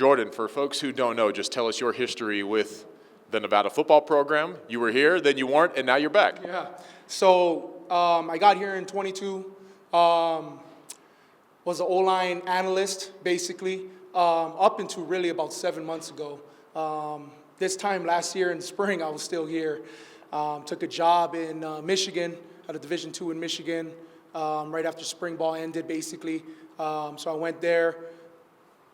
Jordan, for folks who don't know, just tell us your history with the Nevada football program. You were here, then you weren't, and now you're back. Yeah. So I got here in 22. Was an O-line analyst, basically, up until really about 7 months ago. This time last year in the spring, I was still here. Took a job in Michigan, at a Division II in Michigan, right after spring ball ended, basically. So I went there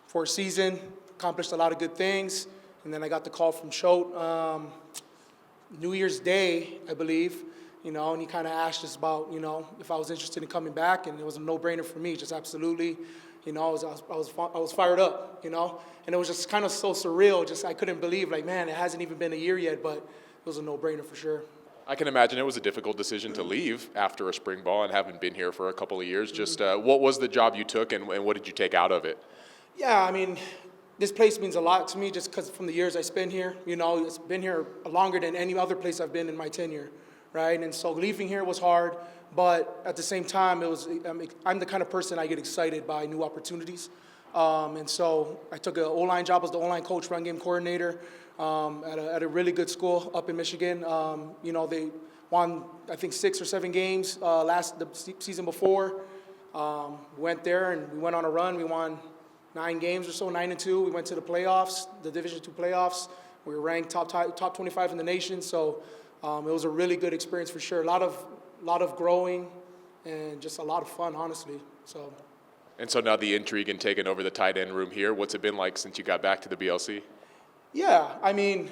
for a season, accomplished a lot of good things, and then I got the call from Choate New Year's Day, I believe, and he kind of asked us about, if I was interested in coming back, and it was a no-brainer for me, just absolutely, I was fired up, and it was just kind of so surreal, just I couldn't believe, like, man, it hasn't even been a year yet, but it was a no-brainer for sure. I can imagine it was a difficult decision to leave after a spring ball and having been here for a couple of years. Just what was the job you took, and what did you take out of it? Yeah, I mean, this place means a lot to me just because from the years I spent here. It's been here longer than any other place I've been in my tenure, right? And so leaving here was hard, but at the same time, I'm the kind of person I get excited by new opportunities. And so I took an O-line job as the O-line coach, run game coordinator at a really good school up in Michigan. They won, I think, 6 or 7 games the season before. Went there and we went on a run. We won 9 games or so, 9-2. We went to the playoffs, the Division II playoffs. We were ranked top 25 in the nation. So it was a really good experience for sure. A lot of growing and just a lot of fun, honestly. And so now the intrigue in taking over the tight end room here. What's it been like since you got back to the BLC? Yeah, I mean,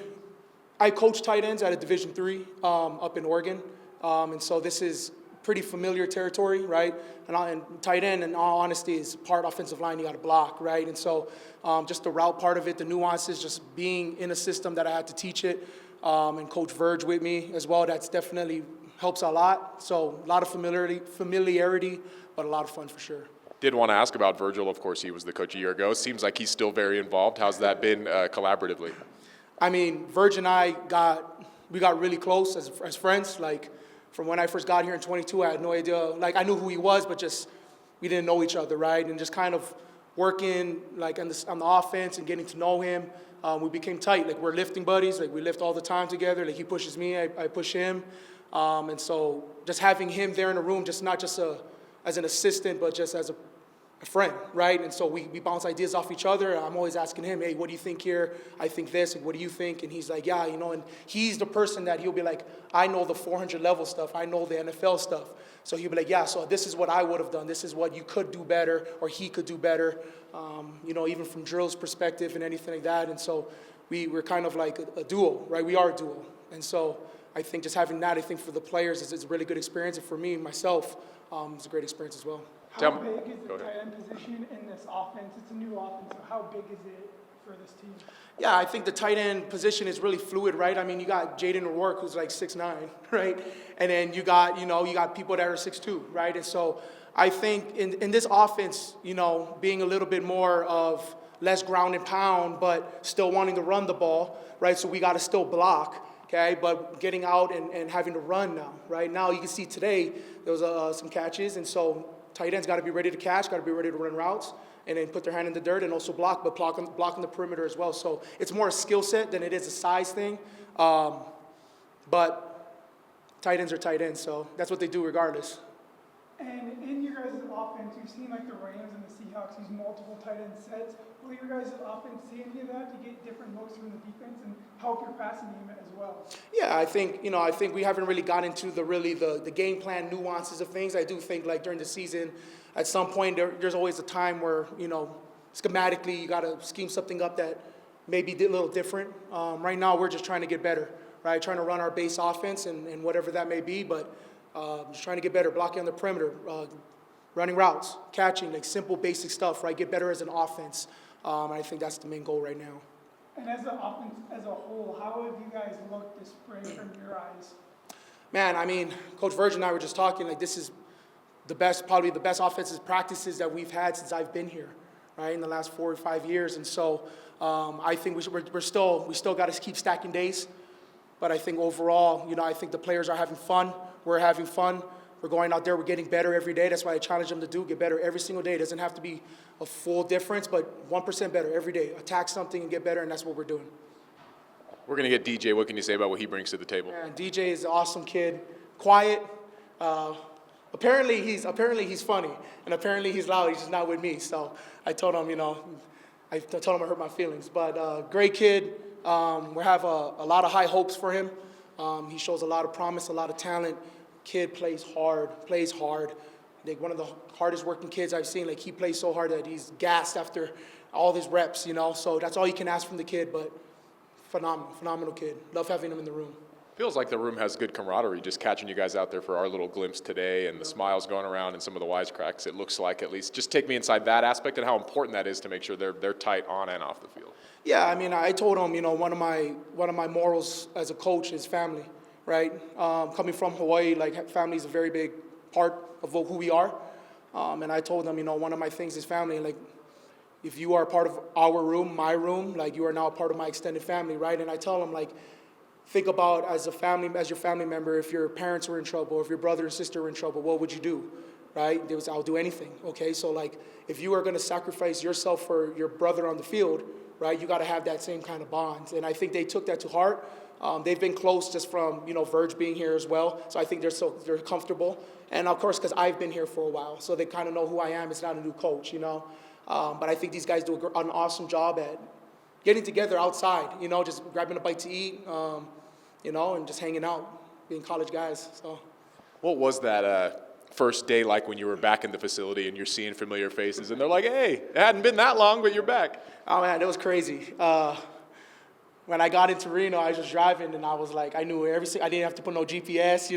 I coach tight ends at a Division III up in Oregon. And so this is pretty familiar territory, right? And tight end, in all honesty, is part offensive line you got to block, right? And so just the route part of it, the nuances, just being in a system that I had to teach it, and Coach Verge with me as well, that's definitely helps a lot. So a lot of familiarity, but a lot of fun for sure. Did want to ask about Virgil. Of course, he was the coach a year ago. Seems like he's still very involved. How's that been collaboratively? I mean, Virg and I got really close as friends. Like, from when I first got here in 22, I had no idea. Like, I knew who he was, but just we didn't know each other, right? And just kind of working like on the offense and getting to know him, we became tight. Like, we're lifting buddies. Like, we lift all the time together. Like, he pushes me, I push him. And so just having him there in the room, just not just as an assistant, but just as a friend, right? And so we bounce ideas off each other. I'm always asking him, hey, what do you think here? I think this. What do you think? And he's like, yeah, and he's the person that he'll be like, I know the 400 level stuff. I know the NFL stuff. So he'll be like, yeah, so this is what I would have done. This is what you could do better, or he could do better, even from Drill's perspective and anything like that. And so we're kind of like a duo, right? We are a duo. And so I think just having that, I think for the players, is a really good experience. And for me, myself, it's a great experience as well. How big is the tight end position in this offense? It's a new offense, so how big is it for this team? Yeah, I think the tight end position is really fluid, right? I mean, you got Jaden O'Rourke, who's like 6'9", right? And then you got people that are 6'2", right? And so I think in this offense, being a little bit more of less ground and pound, but still wanting to run the ball, right? So we got to still block. Okay, but getting out and having to run now, right? Now you can see today there was some catches, and so tight ends got to be ready to catch, got to be ready to run routes, and then put their hand in the dirt and also block, but blocking the perimeter as well. So it's more a skill set than it is a size thing. But tight ends are tight ends, so that's what they do regardless. And in your guys' offense, you've seen like the Rams and the Seahawks use multiple tight end sets. Will your guys' offense see any of that to get different looks from the defense and help your passing game as well? Yeah, I think we haven't really got into the game plan nuances of things. I do think like during the season, at some point there's always a time where schematically you got to scheme something up that may be a little different. Right now we're just trying to get better, right? Trying to run our base offense and whatever that may be, but just trying to get better, blocking on the perimeter, running routes, catching, like simple basic stuff, right? Get better as an offense. I think that's the main goal right now. And as an offense as a whole, how have you guys looked this spring from your eyes? Man, I mean, Coach Virgin and I were just talking, like this is probably the best offensive practices that we've had since I've been here, right, in the last 4 or 5 years. And so I think we still got to keep stacking days. But I think overall, I think the players are having fun. We're having fun. We're going out there, we're getting better every day. That's why I challenge them to get better every single day. It doesn't have to be a full difference, but 1% better every day. Attack something and get better, and that's what we're doing. We're going to get DJ. What can you say about what he brings to the table? And DJ is an awesome kid, quiet. Apparently he's funny, and apparently he's loud. He's just not with me. So I told him, I told him I hurt my feelings. But great kid. We have a lot of high hopes for him. He shows a lot of promise, a lot of talent. Kid plays hard. Like one of the hardest working kids I've seen. Like he plays so hard that he's gassed after all his reps. So that's all you can ask from the kid. But phenomenal kid. Love having him in the room. Feels like the room has good camaraderie, just catching you guys out there for our little glimpse today and the smiles going around and some of the wisecracks, it looks like at least. Just take me inside that aspect and how important that is to make sure they're tight on and off the field. Yeah, I mean, I told him, one of my morals as a coach is family, right? Coming from Hawaii, like family is a very big part of who we are. And I told them, one of my things is family. Like, if you are part of our room, my room, like you are now a part of my extended family, right? And I tell them, like, think about as your family member, if your parents were in trouble, if your brother and sister were in trouble, what would you do, right? I'll do anything, okay? So like, if you are gonna sacrifice yourself for your brother on the field, right, you gotta have that same kind of bond. And I think they took that to heart. They've been close just from, Verge being here as well. So I think they're comfortable. And of course, because I've been here for a while, so they kind of know who I am. It's not a new coach, But I think these guys do an awesome job at getting together outside, just grabbing a bite to eat, and just hanging out, being college guys. So, what was that first day like when you were back in the facility and you're seeing familiar faces and they're like, hey, it hadn't been that long, but you're back? Oh man, it was crazy. When I got into Reno, I was just driving and I was like, I knew I didn't have to put no GPS,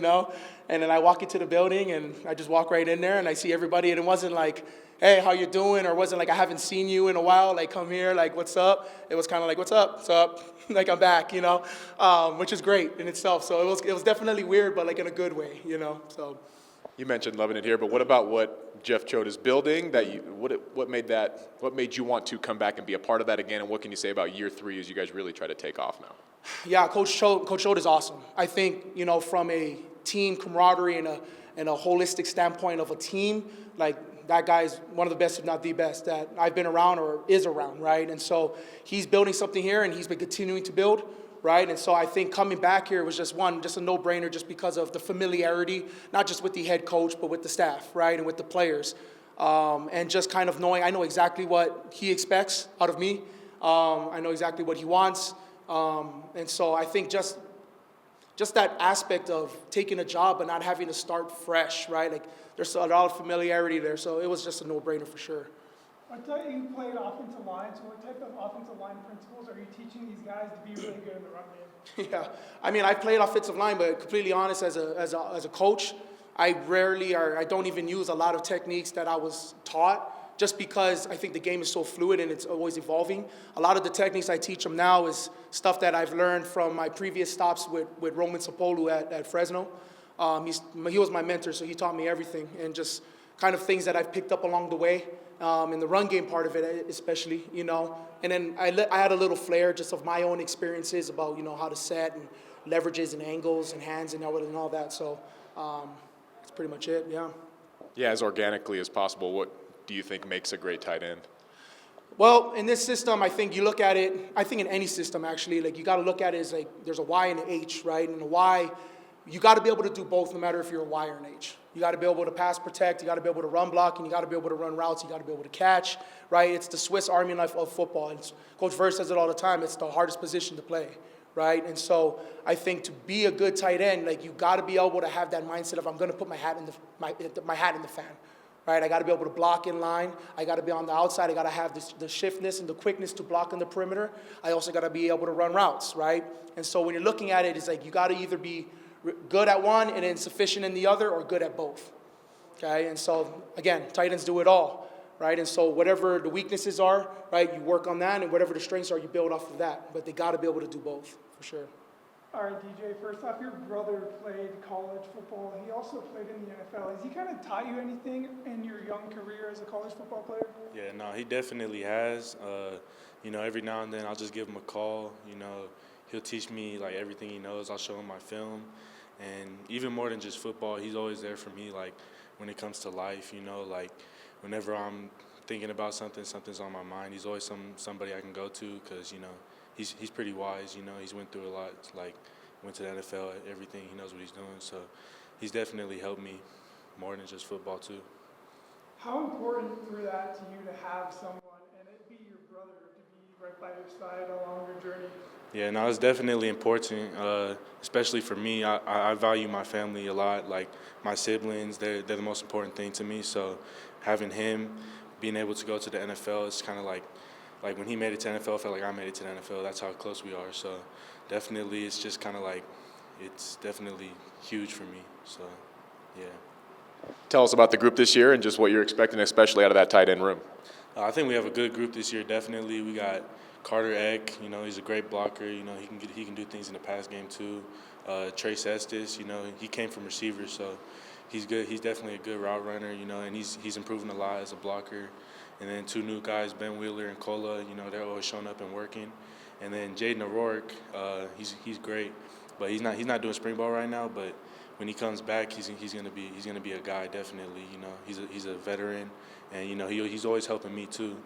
And then I walk into the building and I just walk right in there and I see everybody, and it wasn't like, hey, how you doing? Or it wasn't like, I haven't seen you in a while, like, come here, like, what's up? It was kind of like, what's up? Like, I'm back, which is great in itself. So it was definitely weird, but like in a good way, so. You mentioned loving it here, but what about what Jeff Choate is building? What made you want to come back and be a part of that again? And what can you say about year 3 as you guys really try to take off now? Yeah, Coach Choate is awesome. I think, from a team camaraderie and a holistic standpoint of a team, like, that guy's one of the best, if not the best, that I've been around or is around, right? And so he's building something here, and he's been continuing to build, right? And so I think coming back here was just a no-brainer just because of the familiarity, not just with the head coach, but with the staff, right, and with the players. And just kind of knowing, I know exactly what he expects out of me. I know exactly what he wants. And so I think just that aspect of taking a job but not having to start fresh, right? Like, there's a lot of familiarity there, so it was just a no-brainer for sure. I thought you played offensive line, so what type of offensive line principles are you teaching these guys to be really good in the run game? Yeah, I mean, I played offensive line, but completely honest, as a coach, I don't even use a lot of techniques that I was taught, just because I think the game is so fluid and it's always evolving. A lot of the techniques I teach them now is stuff that I've learned from my previous stops with Roman Sapolu at Fresno. He was my mentor, so he taught me everything, and just kind of things that I've picked up along the way, in the run game part of it especially, And then I had a little flair just of my own experiences about, how to set and leverages and angles and hands and all that. So that's pretty much it, yeah. Yeah, as organically as possible, what do you think makes a great tight end? Well, in this system, I think you look at it, I think in any system actually, like you got to look at it as like there's a Y and an H, right? And the Y, you got to be able to do both no matter if you're a Y or an H. You got to be able to pass protect, you got to be able to run block, and you got to be able to run routes, you got to be able to catch, right? It's the Swiss Army knife of football. And Coach Verge says it all the time, it's the hardest position to play, right? And so I think to be a good tight end, like you got to be able to have that mindset of I'm going to put my hat in the fan. Right, I got to be able to block in line. I got to be on the outside. I got to have the shiftness and the quickness to block on the perimeter. I also got to be able to run routes, right? And so when you're looking at it, it's like you got to either be good at one and then sufficient in the other, or good at both. Okay, and so again, tight ends do it all, right? And so whatever the weaknesses are, right, you work on that, and whatever the strengths are, you build off of that. But they got to be able to do both, for sure. All right, DJ, first off, your brother played college football. He also played in the NFL. Has he kind of taught you anything in your young career as a college football player? Yeah, no, he definitely has. Every now and then I'll just give him a call. He'll teach me, like, everything he knows. I'll show him my film. And even more than just football, he's always there for me, like, when it comes to life, like, whenever I'm thinking about something's on my mind, he's always somebody I can go to because, he's pretty wise, he's went through a lot, like, went to the NFL, everything, he knows what he's doing. So he's definitely helped me more than just football, too. How important through that to you to have someone, and it be your brother, to be right by your side along your journey? Yeah, no, it's definitely important, especially for me. I value my family a lot. Like, my siblings, they're the most important thing to me. So having him, being able to go to the NFL, it's kind of like when he made it to NFL, I felt like I made it to the NFL. That's how close we are. So definitely, it's just kind of like, it's definitely huge for me. So, yeah. Tell us about the group this year and just what you're expecting, especially out of that tight end room. I think we have a good group this year. Definitely, we got Carter Eck. He's a great blocker. He can do things in the pass game too. Trace Estes. He came from receiver, so he's good. He's definitely a good route runner. And he's improving a lot as a blocker. And then 2 new guys, Ben Wheeler and Kola. They're always showing up and working. And then Jaden O'Rourke. He's great, but he's not doing spring ball right now. But when he comes back, he's gonna be a guy definitely. He's a veteran, and he's always helping me too.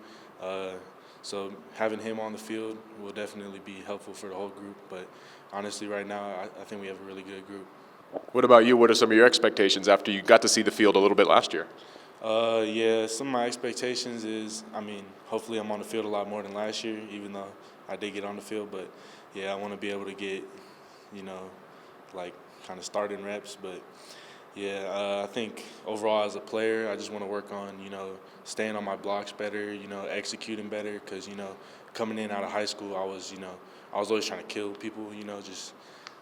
So having him on the field will definitely be helpful for the whole group. But honestly, right now, I think we have a really good group. What about you? What are some of your expectations after you got to see the field a little bit last year? Yeah, some of my expectations is, hopefully I'm on the field a lot more than last year, even though I did get on the field. But yeah, I want to be able to get, like, kind of starting reps. But yeah, I think overall as a player, I just want to work on, staying on my blocks better, executing better. Because, coming in out of high school, I was always trying to kill people,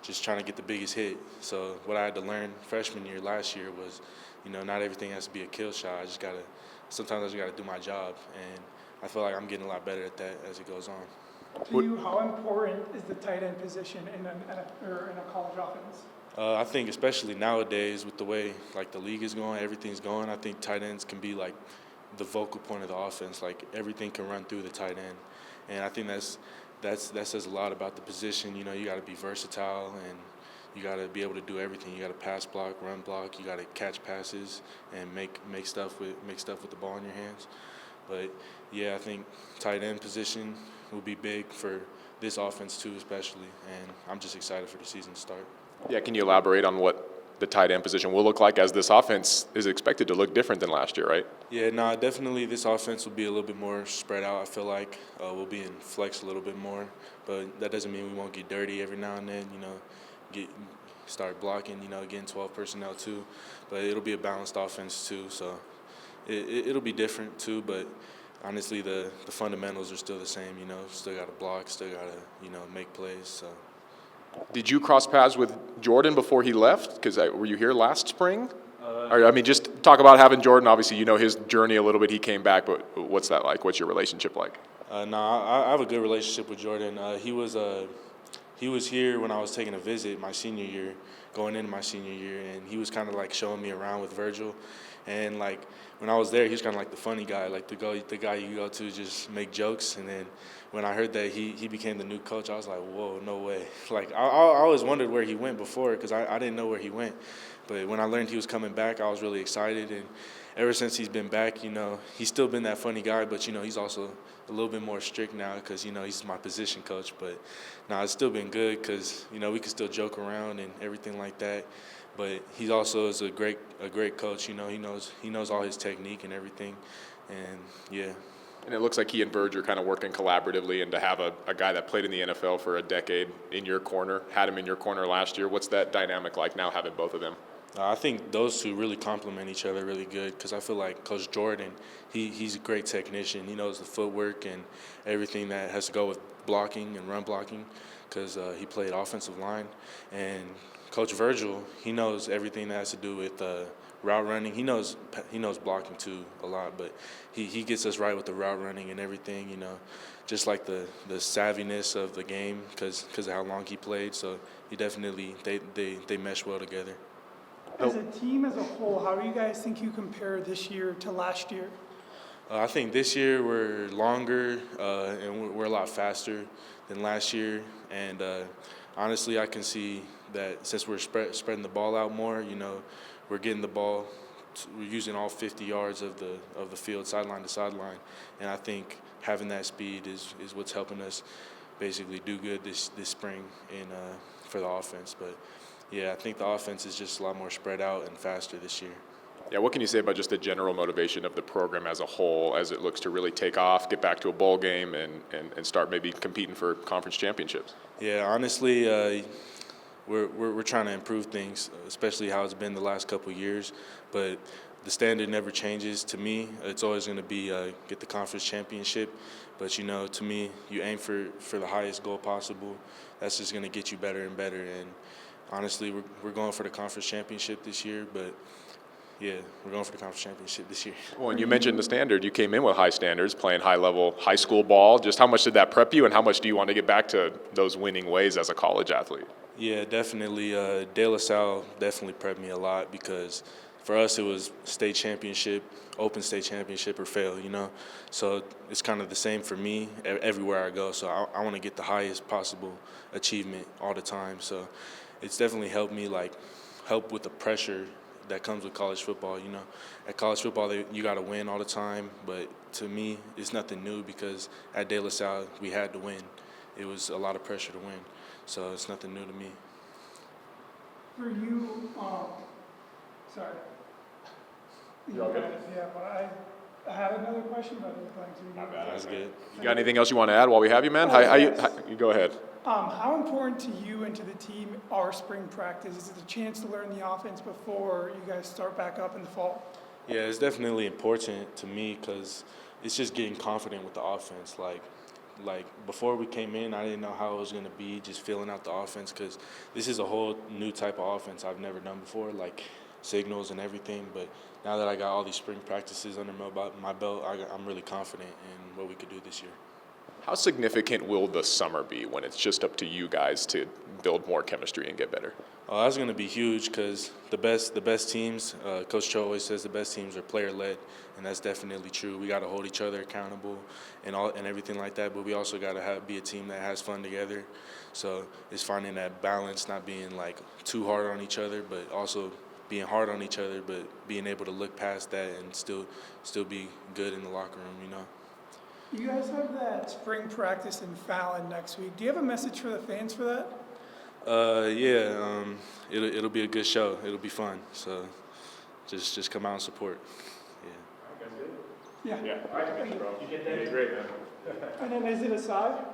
just trying to get the biggest hit. So what I had to learn freshman year last year was, not everything has to be a kill shot. Sometimes I just gotta do my job, and I feel like I'm getting a lot better at that as it goes on. To you, how important is the tight end position in a college offense? I think especially nowadays with the way like the league is going, everything's going, I think tight ends can be like the vocal point of the offense. Like everything can run through the tight end, and I think that says a lot about the position. You got to be versatile, and you got to be able to do everything. You got to pass block, run block. You got to catch passes and make stuff with the ball in your hands. But yeah, I think tight end position will be big for this offense too, especially. And I'm just excited for the season to start. Yeah, can you elaborate on what the tight end position will look like, as this offense is expected to look different than last year, right? Yeah, definitely this offense will be a little bit more spread out. I feel like we'll be in flex a little bit more, but that doesn't mean we won't get dirty every now and then, start blocking, getting 12 personnel too. But it'll be a balanced offense too, so it'll be different too, but honestly the fundamentals are still the same, still got to block, still got to, make plays, so. Did you cross paths with Jordan before he left? Because were you here last spring? Just talk about having Jordan. Obviously, his journey a little bit. He came back, but what's that like? What's your relationship like? I have a good relationship with Jordan. He was here when I was taking a visit my senior year, going into my senior year, and he was kind of like showing me around with Virgil. And like when I was there, he was kind of like the funny guy, like the guy you go to just make jokes. And then when I heard that he became the new coach, I was like, whoa, no way. Like I always wondered where he went before because I didn't know where he went. But when I learned he was coming back, I was really excited. And ever since he's been back, he's still been that funny guy, but, he's also a little bit more strict now because, he's my position coach. But, it's still been good because, we can still joke around and everything like that. But he also is a great coach. He knows all his technique and everything. And, yeah. And it looks like he and Verge are kind of working collaboratively, and to have a guy that played in the NFL for a decade in your corner, had him in your corner last year. What's that dynamic like now, having both of them? I think those two really complement each other really good because I feel like Coach Jordan, he's a great technician. He knows the footwork and everything that has to go with blocking and run blocking because he played offensive line. And Coach Virgil, he knows everything that has to do with route running. He knows blocking too a lot, but he gets us right with the route running and everything, just like the savviness of the game because of how long he played. So he definitely, they mesh well together. As a team as a whole, how do you guys think you compare this year to last year? I think this year we're longer and we're a lot faster than last year. And honestly, I can see that since we're spreading the ball out more, you know, we're getting the ball. We're using all 50 yards of the field, sideline to sideline, and I think having that speed is what's helping us basically do good this spring for the offense. But yeah, I think the offense is just a lot more spread out and faster this year. Yeah, what can you say about just the general motivation of the program as a whole as it looks to really take off, get back to a bowl game, and start maybe competing for conference championships? Yeah, honestly, we're trying to improve things, especially how it's been the last couple of years. But the standard never changes. To me, it's always going to be get the conference championship. But you know, to me, you aim for the highest goal possible. That's just going to get you better and better. And honestly, we're going for the conference championship this year. But yeah, we're going for the conference championship this year. Well, and you mentioned the standard. You came in with high standards, playing high-level high school ball. Just how much did that prep you, and how much do you want to get back to those winning ways as a college athlete? Yeah, definitely. De La Salle definitely prepped me a lot because for us it was state championship, open state championship or fail, you know. So it's kind of the same for me everywhere I go. So I want to get the highest possible achievement all the time. So it's definitely helped me, like, help with the pressure that comes with college football, you know. At college football, you got to win all the time, but to me, it's nothing new because at De La Salle, we had to win. It was a lot of pressure to win, so it's nothing new to me. For you, sorry. You all good? Yeah, but I had another question, but it's going to be. Not bad. That's good. You got anything else you want to add while we have you, man? You go ahead. How important to you and to the team are spring practice? Is it a chance to learn the offense before you guys start back up in the fall? Yeah, it's definitely important to me because it's just getting confident with the offense. Like before we came in, I didn't know how it was going to be, just filling out the offense because this is a whole new type of offense I've never done before, like signals and everything. But now that I got all these spring practices under my belt, I'm really confident in what we could do this year. How significant will the summer be when it's just up to you guys to build more chemistry and get better? Oh, that's going to be huge because the best teams, Coach Cho always says the best teams are player-led, and that's definitely true. We got to hold each other accountable and everything like that, but we also got to be a team that has fun together. So it's finding that balance, not being like too hard on each other, but also being hard on each other, but being able to look past that and still be good in the locker room, you know. You guys have that spring practice in Fallon next week. Do you have a message for the fans for that? Yeah, it'll be a good show. It'll be fun. So just come out and support. Yeah. Yeah. Yeah. You get that? Great, man. And then is it a side?